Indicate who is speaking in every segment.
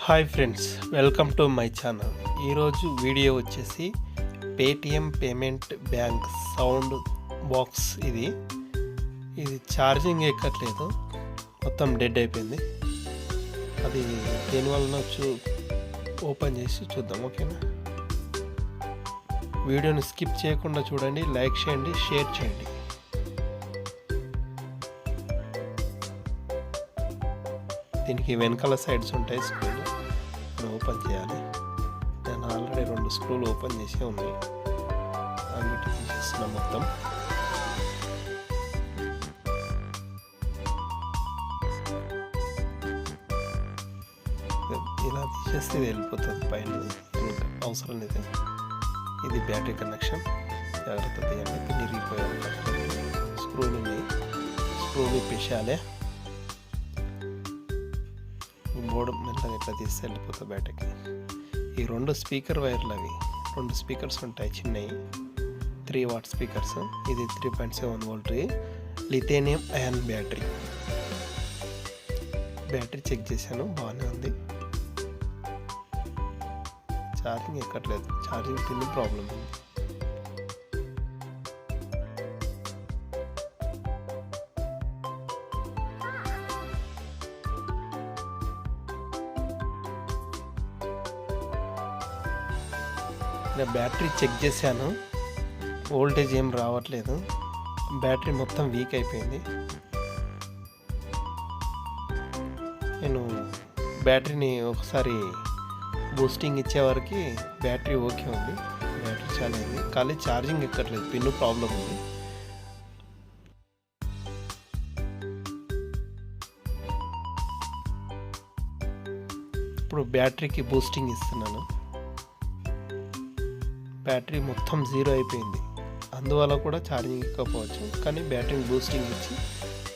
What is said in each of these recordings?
Speaker 1: Hi friends, welcome to my channel. ఈరోజు video వచ్చేసి Paytm payment bank sound box. ఇది charging ఎక్కట్లేదు, మొత్తం dead అయిపోయింది. అది దేనివల్ల ఓపెన్ చేసి చూద్దాం, ఓకేనా? వీడియోని స్కిప్ చేయకుండా చూడండి, లైక్ చేయండి, షేర్ చేయండి. దీనికి వెనకాల సైడ్స్ ఉంటాయి స్క్రూలు, ఓపెన్ చేయాలి. నేను ఆల్రెడీ 2 స్క్రూలు ఓపెన్ చేసే ఉన్నాయి, అన్నిటి తీసేస్తున్నా మొత్తం. ఇలా తీసేస్తే ఇది వెళ్ళిపోతుంది పైన, అవసరం లేదు. ఇది బ్యాటరీ కనెక్షన్, జాగ్రత్త తీయండి, విరిగిపోయే స్క్రూలు ఉన్నాయి. స్క్రూలు పెట్టాలి. బోర్డు మెల్లగా ఇట్లా తీస్తే వెళ్ళిపోతుంది బయటకి. ఈ 2 స్పీకర్ వైర్లు, అవి 2 స్పీకర్స్ ఉంటాయి చిన్నవి, 3 వాట్ స్పీకర్స్. ఇది 3.7 volt lithium ion battery. Battery check చేశాను, బాగానే ఉంది. ఛార్జింగ్ ఎక్కట్లేదు, ఛార్జింగ్ పిన్ ప్రాబ్లం ఉంది. ఇలా బ్యాటరీ చెక్ చేశాను, వోల్టేజ్ ఏం రావట్లేదు. బ్యాటరీ మొత్తం వీక్ అయిపోయింది. నేను బ్యాటరీని ఒకసారి బూస్టింగ్ ఇచ్చేవరకు బ్యాటరీ ఓకే ఉంది, బ్యాటరీ చాలా ఉంది, కానీ ఛార్జింగ్ ఎక్కట్లేదు, పిన్ ప్రాబ్లం ఉంది. ఇప్పుడు బ్యాటరీకి బూస్టింగ్ ఇస్తున్నాను. బ్యాటరీ మొత్తం 0 అయిపోయింది, అందువల్ల కూడా ఛార్జింగ్ ఎక్కకపోవచ్చు. కానీ బ్యాటరీని బూస్టింగ్ ఇచ్చి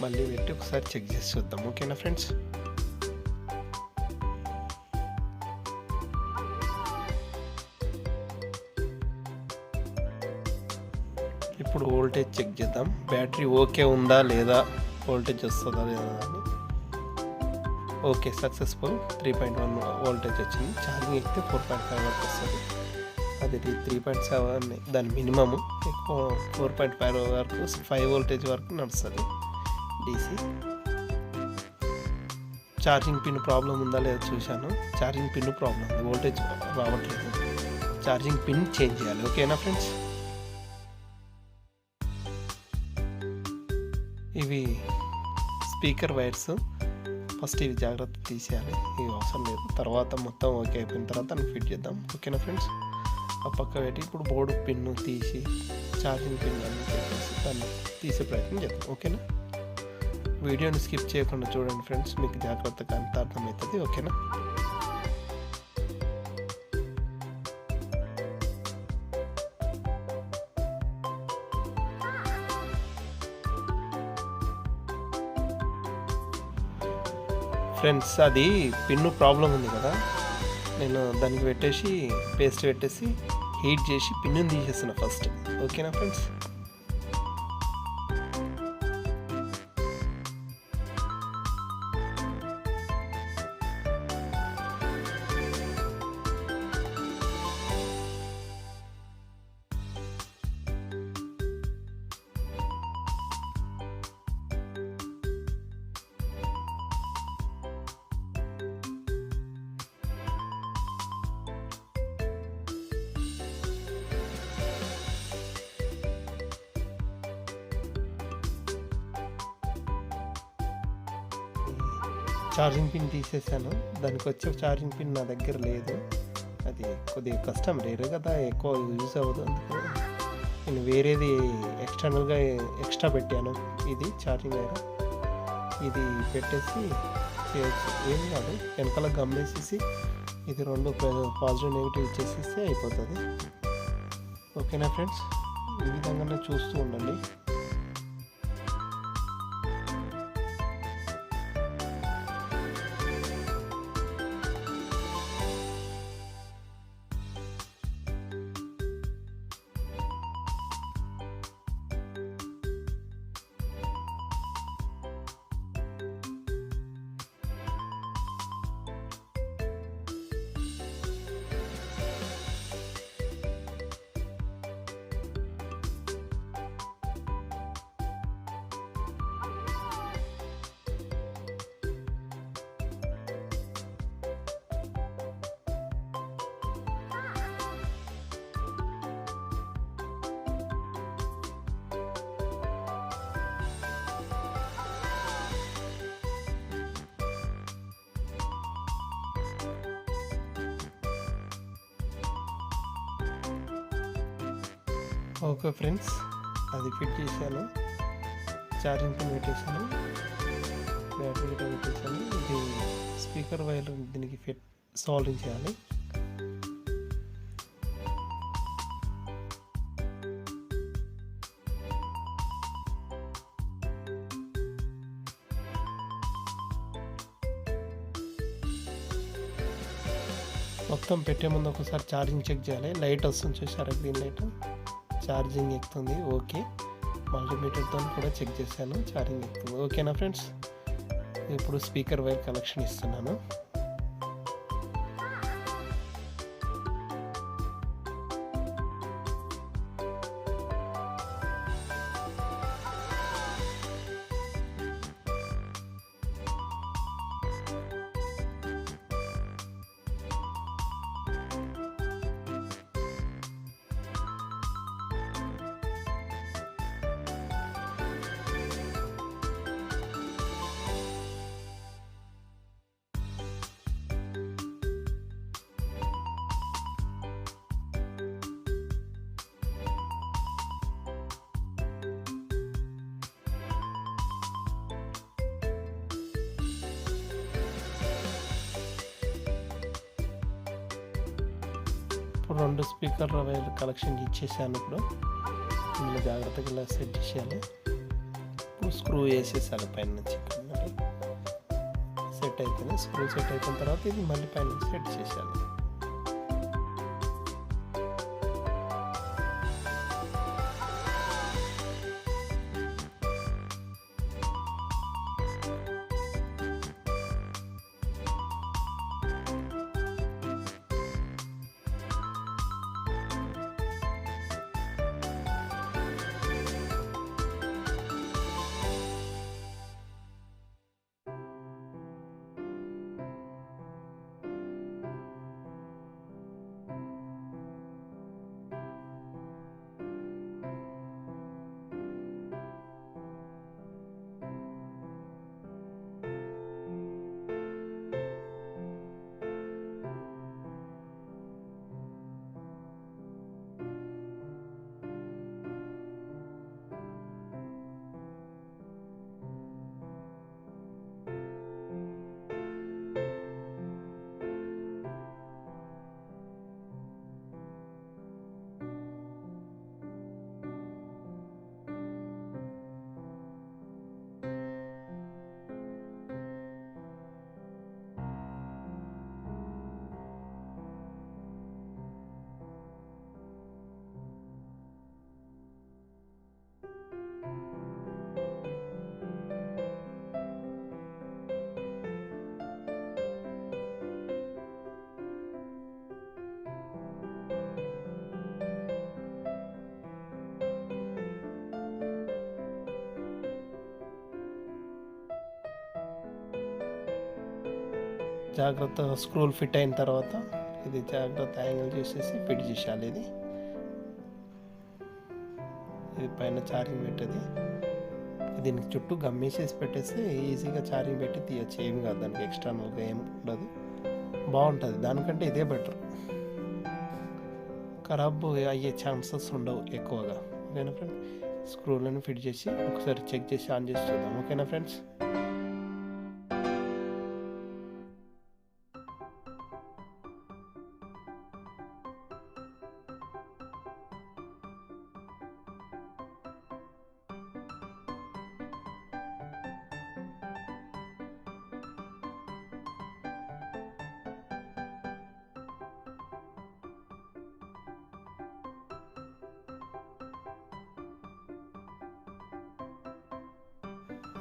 Speaker 1: మళ్ళీ పెట్టి ఒకసారి చెక్ చేసి చూద్దాం, ఓకేనా ఫ్రెండ్స్? ఇప్పుడు వోల్టేజ్ చెక్ చేద్దాం, బ్యాటరీ ఓకే ఉందా లేదా, వోల్టేజ్ వస్తుందా లేదా అని. Okay, successful. 3.1 వోల్టేజ్ వచ్చింది. ఛార్జింగ్ ఎక్కితే 4.5 వరకు వస్తుంది. అది 3.7 దాని మినిమము, ఎక్కువ 4.5 వరకు 5 వోల్టేజ్ వరకు నడుస్తుంది డీసీ. ఛార్జింగ్ పిన్ ప్రాబ్లం ఉందా లేదా చూశాను, ఛార్జింగ్ పిన్ ప్రాబ్లం ఉంది, వోల్టేజ్ రావట్లేదు. ఛార్జింగ్ పిన్ చేంజ్ చేయాలి, ఓకేనా ఫ్రెండ్స్? ఇవి స్పీకర్ వైర్స్, ఫస్ట్ ఇవి జాగ్రత్త తీసేయాలి, ఇవి అవసరం లేదు. తర్వాత మొత్తం ఓకే అయిపోయిన తర్వాత ఫిట్ చేద్దాం, ఓకేనా ఫ్రెండ్స్? ఆ పక్క పెట్టి ఇప్పుడు బోర్డు పిన్ను తీసి ఛార్జింగ్ పిన్ అన్ని పెట్టేసి దాన్ని తీసే ప్రయత్నం చేద్దాం, ఓకేనా? వీడియోని స్కిప్ చేయకుండా చూడండి ఫ్రెండ్స్, మీకు జాగ్రత్తగా అంత అర్థమవుతుంది, ఓకేనా? ఫ్రెండ్స్, అది పిన్ను ప్రాబ్లం ఉంది కదా, నేను దానికి పెట్టేసి పేస్ట్ పెట్టేసి హీట్ చేసి పిన్ను తీసేస్తున్నా ఫస్ట్, ఓకేనా ఫ్రెండ్స్? ఛార్జింగ్ పిన్ తీసేసాను, దానికి వచ్చే ఛార్జింగ్ పిన్ నా దగ్గర లేదు. అది కొద్దిగా కష్టం, రేరు కదా, ఎక్కువ యూజ్ అవ్వదు. అందుకని నేను వేరేది ఎక్స్టర్నల్గా ఎక్స్ట్రా పెట్టాను. ఇది ఛార్జింగ్ వైర్, ఇది పెట్టేసి చేయొచ్చు, ఏం కాదు. వెనకాల గమ్మేసేసి ఇది 2 పాజిటివ్ నెగిటివ్ ఇచ్చేసేస్తే అయిపోతుంది, ఓకేనా ఫ్రెండ్స్? ఈ విధంగానే చూస్తూ ఉండండి. ఓకే ఫ్రెండ్స్, అది ఫిట్ చేశాను, ఛార్జింగ్ పిన్ పెట్టేశాను, బ్యాటరీ పెట్టేశాను. ఇది స్పీకర్ వైర్ దీనికి ఫిట్ సాల్వింగ్ చేయాలి. మొత్తం పెట్టే ముందు ఒకసారి ఛార్జింగ్ చెక్ చేయాలి. లైట్ వస్తుంది చూసారా, గ్రీన్ లైట్, ఛార్జింగ్ ఎక్కుతుంది. ఓకే, మల్టీమీటర్తో కూడా చెక్ చేశాను, ఛార్జింగ్ ఎక్కుతుంది. ఓకేనా ఫ్రెండ్స్, ఇప్పుడు స్పీకర్ వైర్ కనెక్షన్ ఇస్తున్నాను. ఇప్పుడు 2 స్పీకర్ వైర్ కనెక్షన్ ఇచ్చేసాను. ఇప్పుడు ఇందులో జాగ్రత్తగా ఇలా సెట్ చేసేయాలి. ఇప్పుడు స్క్రూ వేసేసాను పైన నుంచి. సెట్ అయితేనే స్క్రూ సెట్ అయిపోయిన తర్వాత ఇది మళ్ళీ పైన సెట్ చేసేయాలి. జాగ్రత్తగా స్క్రూలు ఫిట్ అయిన తర్వాత ఇది జాగ్రత్త యాంగిల్ చేసేసి ఫిట్ చేసేయాలి. ఇది పైన ఛార్జింగ్ పెట్టేది, దీనికి చుట్టూ గమ్మేసేసి పెట్టేస్తే ఈజీగా ఛార్జింగ్ పెట్టి తీయచ్చు. ఏం కాదు, దానికి ఎక్స్టర్నల్గా ఏం ఉండదు, బాగుంటుంది. దానికంటే ఇదే బెటర్, ఖరాబ్ అయ్యే ఛాన్సెస్ ఉండవు ఎక్కువగా. ఓకేనా ఫ్రెండ్స్, స్క్రూలను ఫిట్ చేసి ఒకసారి చెక్ చేసి ఆన్ చేసి చూద్దాం. ఓకేనా ఫ్రెండ్స్.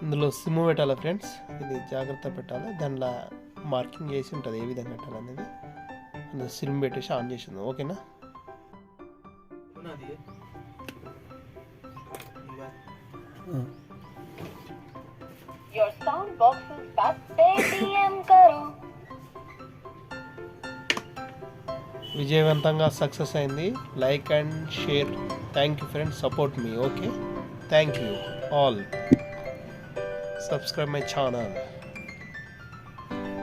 Speaker 1: ఇందులో సిమ్ పెట్టాలి ఫ్రెండ్స్, ఇది జాగ్రత్త పెట్టాలి. దాంట్లో మార్కింగ్ చేసి ఉంటుంది ఏ విధంగా పెట్టాలనేది. అందులో సిమ్ పెట్టేసి ఆన్ చేసింది. ఓకేనా.
Speaker 2: Your soundbox is back. Paytm karo.
Speaker 1: విజయవంతంగా సక్సెస్ అయింది. Like and share. Thank you friends, support me. Okay, thank you all. Subscribe my channel.